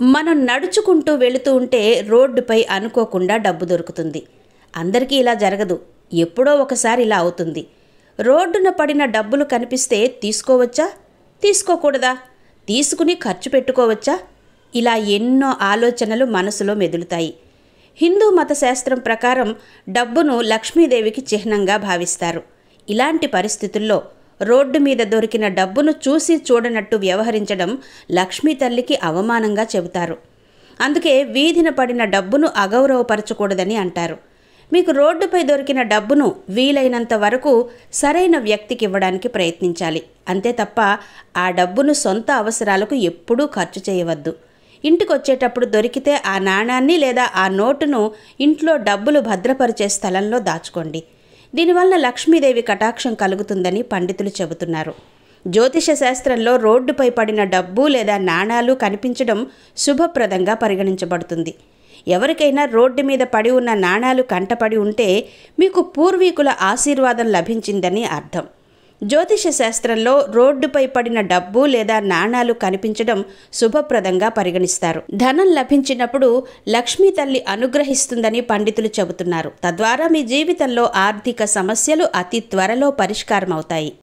మనం నడుచుకుంటూ వెళుతూ ఉంటే రోడ్డుపై అనుకోకుండా డబ్బు దొరుకుతుంది. అందరికీ ఇలా జరగదు. ఎప్పుడో ఒకసారి ఇలా అవుతుంది. రోడ్డున పడిన డబ్బులు కనిపిస్తే తీసుకోవచ్చా? తీసుకోకూడదా? తీసుకుని ఖర్చు పెట్టుకోవచ్చా? ఇలా ఎన్నో ఆలోచనలు మనసులో మెదులుతాయి. హిందూ మత శాస్త్రం ప్రకారం డబ్బును లక్ష్మీదేవికి చిహ్నంగా భావిస్తారు. ఇలాంటి పరిస్థితుల్లో రోడ్డు మీద దొరికిన డబ్బును చూసి చూడనట్టు వ్యవహరించడం లక్ష్మీ తల్లికి అవమానంగా చెబుతారు. అందుకే వీధిన పడిన డబ్బును అగౌరవపరచకూడదని అంటారు. మీకు రోడ్డుపై దొరికిన డబ్బును వీలైనంత వరకు సరైన వ్యక్తికి ఇవ్వడానికి ప్రయత్నించాలి. అంతే తప్ప ఆ డబ్బును సొంత అవసరాలకు ఎప్పుడూ ఖర్చు చేయవద్దు. ఇంటికొచ్చేటప్పుడు దొరికితే ఆ నాణాన్ని లేదా ఆ నోటును ఇంట్లో డబ్బులు భద్రపరిచే స్థలంలో దాచుకోండి. దీనివల్ల లక్ష్మీదేవి కటాక్షం కలుగుతుందని పండితులు చెబుతున్నారు. జ్యోతిష శాస్త్రంలో రోడ్డుపై పడిన డబ్బు లేదా నాణాలు కనిపించడం శుభప్రదంగా పరిగణించబడుతుంది. ఎవరికైనా రోడ్డు మీద పడి ఉన్న నాణాలు కంటపడి ఉంటే మీకు పూర్వీకుల ఆశీర్వాదం లభించిందని అర్థం. జ్యోతిష శాస్త్రంలో రోడ్డుపై పడిన డబ్బు లేదా నాణాలు కనిపించడం శుభప్రదంగా పరిగణిస్తారు. ధనం లభించినప్పుడు లక్ష్మీ తల్లి అనుగ్రహిస్తుందని పండితులు చెబుతున్నారు. తద్వారా మీ జీవితంలో ఆర్థిక సమస్యలు అతి త్వరలో పరిష్కారమవుతాయి.